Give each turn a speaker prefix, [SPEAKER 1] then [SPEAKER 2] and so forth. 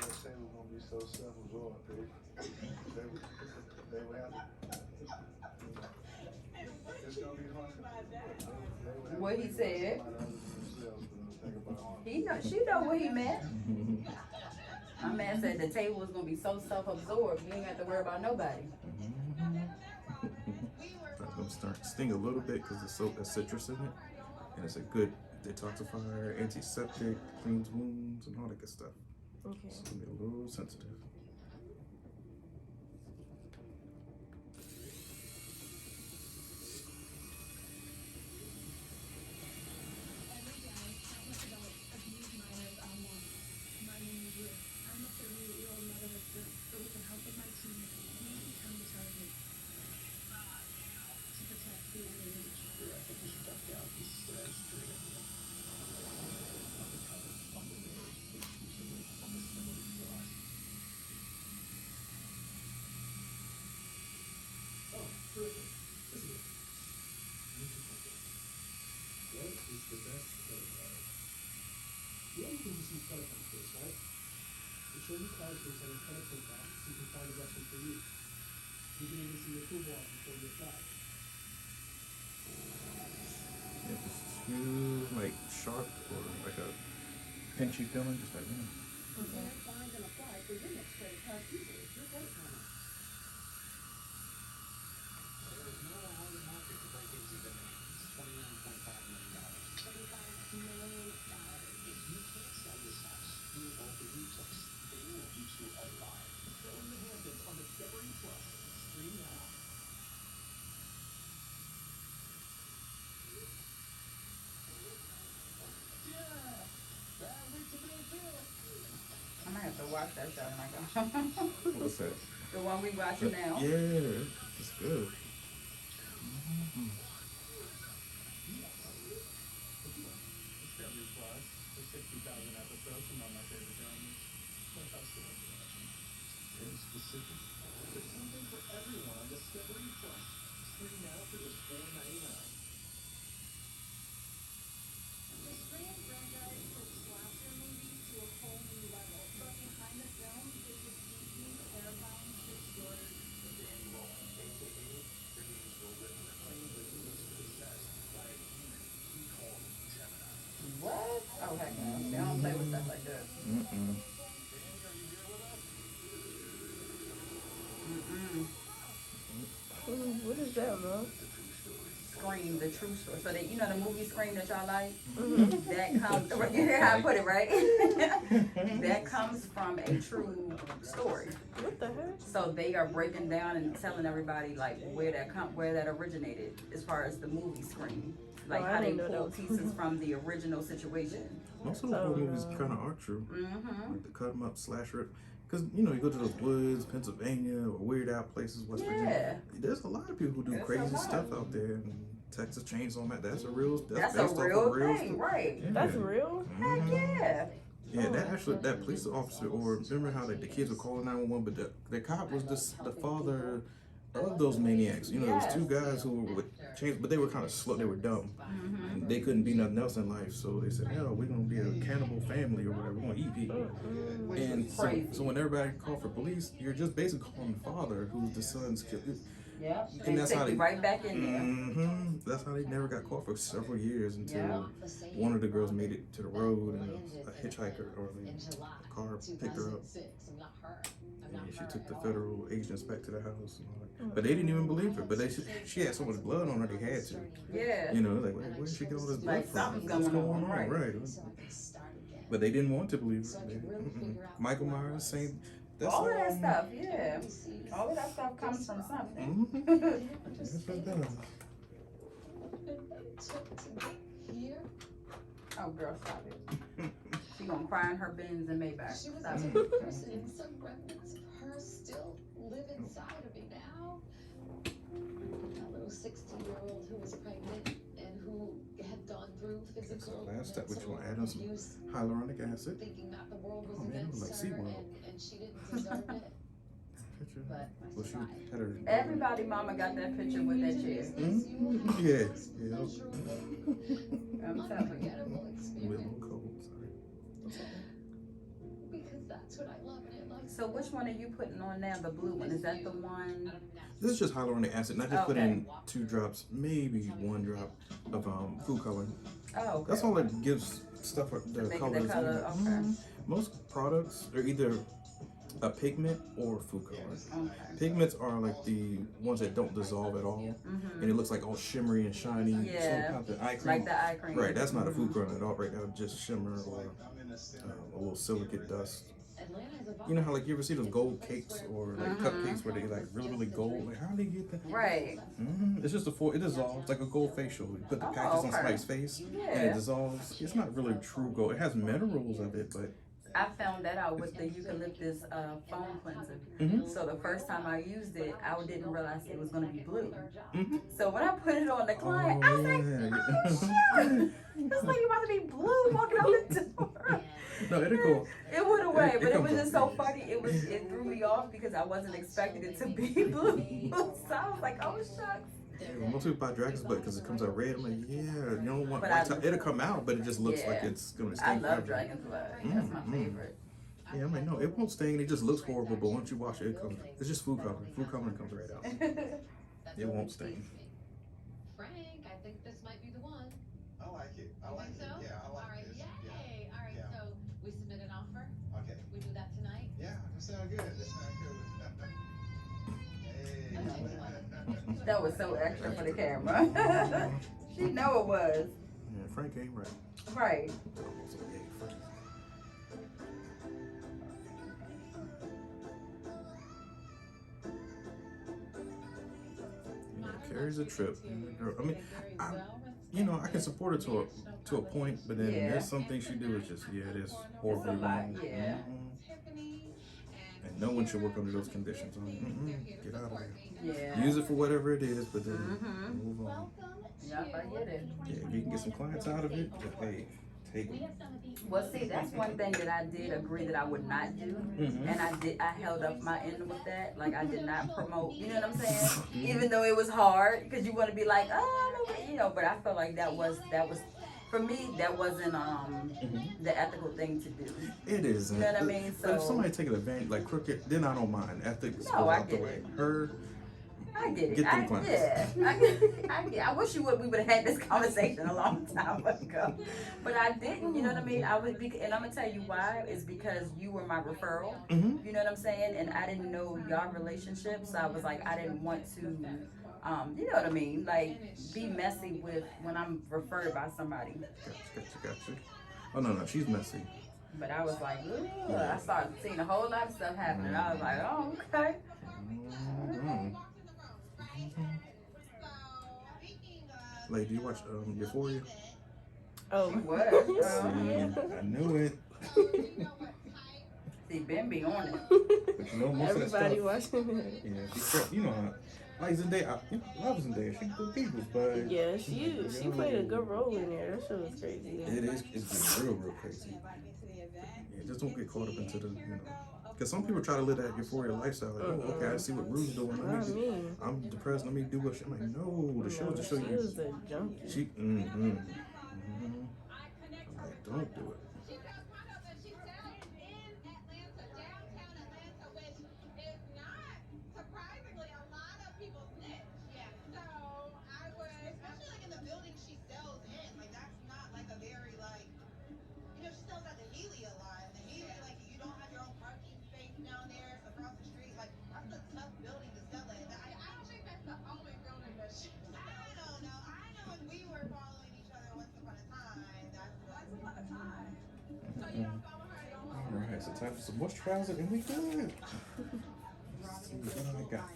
[SPEAKER 1] like that table gonna be so self-absorbed. They would have to, it's gonna be hard.
[SPEAKER 2] What he said. He know, she know what he meant. My man said the table was gonna be so self-absorbed, you ain't have to worry about nobody.
[SPEAKER 3] That's gonna start to sting a little bit because there's so there's citrus in it, and it's a good detoxifier, antiseptic, cleans wounds, and all that good stuff.
[SPEAKER 4] Okay.
[SPEAKER 3] So it's gonna be a little sensitive. If it's too like sharp or like a pinchy feeling, just like
[SPEAKER 2] I might have to watch that show when I go.
[SPEAKER 3] what's that?
[SPEAKER 2] The one we watching now.
[SPEAKER 3] Yeah, it's good.
[SPEAKER 2] What? Oh heck no. They don't play with stuff like that.
[SPEAKER 4] What is that, bro?
[SPEAKER 2] Scream, the true story. So that you know the movie Scream that y'all like? That comes you hear how I put it, right? That comes from a true story.
[SPEAKER 4] What the heck?
[SPEAKER 2] So they are breaking down and telling everybody like where that originated as far as the movie Scream. Like
[SPEAKER 4] I
[SPEAKER 2] how they
[SPEAKER 4] didn't know that
[SPEAKER 2] pull
[SPEAKER 4] was-
[SPEAKER 2] pieces from the original situation.
[SPEAKER 3] Most of the horror movies kind of are true. Like the cut 'em up, slash rip. Because, you know, you go to those woods, Pennsylvania, or weird out places, West Virginia. There's a lot of people who do crazy stuff out there. And Texas Chainsaw Man, that's a real,
[SPEAKER 2] That's a
[SPEAKER 3] based off
[SPEAKER 2] real
[SPEAKER 3] of real
[SPEAKER 2] thing,
[SPEAKER 3] stuff.
[SPEAKER 2] right?
[SPEAKER 3] Yeah.
[SPEAKER 4] That's real?
[SPEAKER 2] Heck yeah.
[SPEAKER 3] Yeah, that police officer, or remember how like the kids were calling 911, but the cop was the father of those maniacs. You know, there was two guys who were with chains, but they were kind of slow. They were dumb. And they couldn't be nothing else in life, so they said, "Hell, we're gonna be a cannibal family or whatever. We're gonna eat people." And so when everybody called for police, you're just basically calling the father, who's the son's killer.
[SPEAKER 2] Yeah,
[SPEAKER 3] And that's how they
[SPEAKER 2] right back in there.
[SPEAKER 3] That's how they never got caught for several years until one of the girls made it to the road and a hitchhiker or a car picked her up. And she took the federal agents back to the house and all that. But they didn't even believe her. But she had so much blood on her, they had to.
[SPEAKER 2] Yeah.
[SPEAKER 3] You know, like, where did she get all this blood
[SPEAKER 2] Like,
[SPEAKER 3] from?
[SPEAKER 2] something's
[SPEAKER 3] What's
[SPEAKER 2] going
[SPEAKER 3] going
[SPEAKER 2] on,
[SPEAKER 3] on?
[SPEAKER 2] right.
[SPEAKER 3] But they didn't want to believe her. Michael Myers, same. That's
[SPEAKER 2] All of that stuff, yeah. All of that stuff comes from something.
[SPEAKER 3] Yes, it does.
[SPEAKER 2] Oh, girl, stop it. She gonna cry in her Benz and Maybach.
[SPEAKER 5] She was
[SPEAKER 2] Stop
[SPEAKER 5] a
[SPEAKER 2] it.
[SPEAKER 5] different person, and some remnants of her still live inside of me now. That little 16-year-old who was pregnant and who had gone through physical.
[SPEAKER 3] Last step, which
[SPEAKER 5] mental
[SPEAKER 3] will add on some
[SPEAKER 5] abuse,
[SPEAKER 3] hyaluronic acid.
[SPEAKER 5] thinking that the world was
[SPEAKER 3] Oh, man, it was like
[SPEAKER 5] against her
[SPEAKER 3] SeaWorld.
[SPEAKER 5] and she didn't deserve it.
[SPEAKER 3] Picture.
[SPEAKER 5] But
[SPEAKER 3] Well, she had her.
[SPEAKER 2] Everybody mama got that picture with that chair.
[SPEAKER 3] Yeah.
[SPEAKER 2] I'm telling you.
[SPEAKER 5] Unforgettable
[SPEAKER 3] With a
[SPEAKER 5] experience.
[SPEAKER 3] little cold, sorry.
[SPEAKER 5] Because That's what I love, and I like.
[SPEAKER 2] So which one are you putting on now? The blue one, is that the one?
[SPEAKER 3] This is just hyaluronic acid, and I just put
[SPEAKER 2] Okay.
[SPEAKER 3] in 2 drops, maybe 1 drop of food coloring.
[SPEAKER 2] Oh, okay.
[SPEAKER 3] That's all it gives stuff the
[SPEAKER 2] Make it
[SPEAKER 3] colors.
[SPEAKER 2] the color, okay.
[SPEAKER 3] Most products are either a pigment or food color.
[SPEAKER 2] Okay.
[SPEAKER 3] Pigments are like the ones that don't dissolve at all, and it looks like all shimmery and shiny.
[SPEAKER 2] Yeah.
[SPEAKER 3] So the eye cream.
[SPEAKER 2] Like the eye cream.
[SPEAKER 3] Right, that's not a food color at all. Right, that would just shimmer or a little silicate dust. You know how like you ever see those gold cakes or like cupcakes where they like really gold? Like how do they get that?
[SPEAKER 2] Right.
[SPEAKER 3] It's just it dissolves like a gold facial. You put the patches on somebody's face and it
[SPEAKER 2] Yeah.
[SPEAKER 3] dissolves. It's not really true gold. It has minerals of it, but
[SPEAKER 2] I found that out with the eucalyptus foam cleanser. So the first time I used it, I didn't realize it was going to be blue. So when I put it on the client, I was like, oh shoot, this lady about to be blue walking out the door.
[SPEAKER 3] No, it'll go.
[SPEAKER 2] It went away, but it
[SPEAKER 3] comes
[SPEAKER 2] was just so
[SPEAKER 3] up.
[SPEAKER 2] funny. It threw me off because I wasn't expecting it to be blue. So I was like, oh shucks.
[SPEAKER 3] Yeah, most people buy Dragon's Blood because it comes out red. I'm like, yeah, you don't want
[SPEAKER 2] But
[SPEAKER 3] white top. It'll come out, but it just looks like it's going to stain.
[SPEAKER 2] I love
[SPEAKER 3] forever.
[SPEAKER 2] Dragon's Blood. That's my favorite.
[SPEAKER 3] Yeah, I'm like, no, it won't stain. It just looks horrible, but once you wash it, it's just food coloring. Food coloring comes right out. It won't stain.
[SPEAKER 5] Frank, I think this might be the one.
[SPEAKER 1] I like it. I
[SPEAKER 5] You
[SPEAKER 1] like
[SPEAKER 5] think
[SPEAKER 1] it.
[SPEAKER 5] so?
[SPEAKER 1] Yeah, I
[SPEAKER 5] All
[SPEAKER 1] like
[SPEAKER 5] right,
[SPEAKER 1] this.
[SPEAKER 5] yay. All right,
[SPEAKER 1] Yeah.
[SPEAKER 5] so we submit an offer.
[SPEAKER 1] Okay.
[SPEAKER 5] We do that tonight.
[SPEAKER 1] Yeah, that sounds good. That sounds good. Hey.
[SPEAKER 2] That was so extra for the camera. She know it was.
[SPEAKER 3] Yeah, Frank ain't right.
[SPEAKER 2] Right.
[SPEAKER 3] So, yeah, Frank. Yeah, Carrie's a trip. Girl, I mean, I can support her to a point, but then
[SPEAKER 2] Yeah.
[SPEAKER 3] there's some things she do is just, it is horribly
[SPEAKER 2] It's a lot,
[SPEAKER 3] wrong.
[SPEAKER 2] yeah.
[SPEAKER 3] And no one should work under those conditions. Get out of there.
[SPEAKER 2] Yeah.
[SPEAKER 3] Use it for whatever it is, but then move on.
[SPEAKER 2] Yep, I get it.
[SPEAKER 3] Yeah, if you can get some clients out of it, but hey, take it.
[SPEAKER 2] Well, see, that's one thing that I did agree that I would not do, and I held up my end with that. Like I did not promote, you know what I'm saying? Even though it was hard, because you want to be like, oh, no, but I felt like that was for me, that wasn't the ethical thing to do.
[SPEAKER 3] It is.
[SPEAKER 2] You know what I mean?
[SPEAKER 3] But if
[SPEAKER 2] So
[SPEAKER 3] somebody taking advantage, like crooked, then I don't mind. Ethics
[SPEAKER 2] No,
[SPEAKER 3] goes
[SPEAKER 2] I
[SPEAKER 3] out the
[SPEAKER 2] get
[SPEAKER 3] way.
[SPEAKER 2] it.
[SPEAKER 3] Her,
[SPEAKER 2] I get it.
[SPEAKER 3] Get them clients.
[SPEAKER 2] I wish we would have had this conversation a long time ago, but I didn't. You know what I mean? And I'm gonna tell you why. Is because you were my referral. You know what I'm saying? And I didn't know your relationship, so I was like, I didn't want to. You know what I mean? Like be messy with when I'm referred by somebody.
[SPEAKER 3] Gotcha. Oh no, she's messy.
[SPEAKER 2] But I was like, ooh, I started seeing a whole lot of stuff happening. I was like, oh, okay.
[SPEAKER 3] Like, do you watch Euphoria?
[SPEAKER 4] Oh,
[SPEAKER 2] What?
[SPEAKER 3] I knew it.
[SPEAKER 2] See, Ben be on it.
[SPEAKER 3] But you know, most
[SPEAKER 4] everybody
[SPEAKER 3] of that stuff.
[SPEAKER 4] watching it.
[SPEAKER 3] Yeah, she, like Zendaya, I love Zendaya. She good people, but
[SPEAKER 4] Yeah, she played a good role in there. That shit was crazy.
[SPEAKER 3] it's real crazy. Yeah, just don't get caught up into the, because some people try to live that Euphoria lifestyle. Like, oh, okay, I see what Rue's doing.
[SPEAKER 4] Not me.
[SPEAKER 3] I'm depressed. Let me do what she. I'm like, no, the show is to show
[SPEAKER 4] She
[SPEAKER 3] you.
[SPEAKER 4] was a junkie.
[SPEAKER 3] She, I'm like, don't do it. Alright, so time for some moisturizer and we good. Let's see what I got.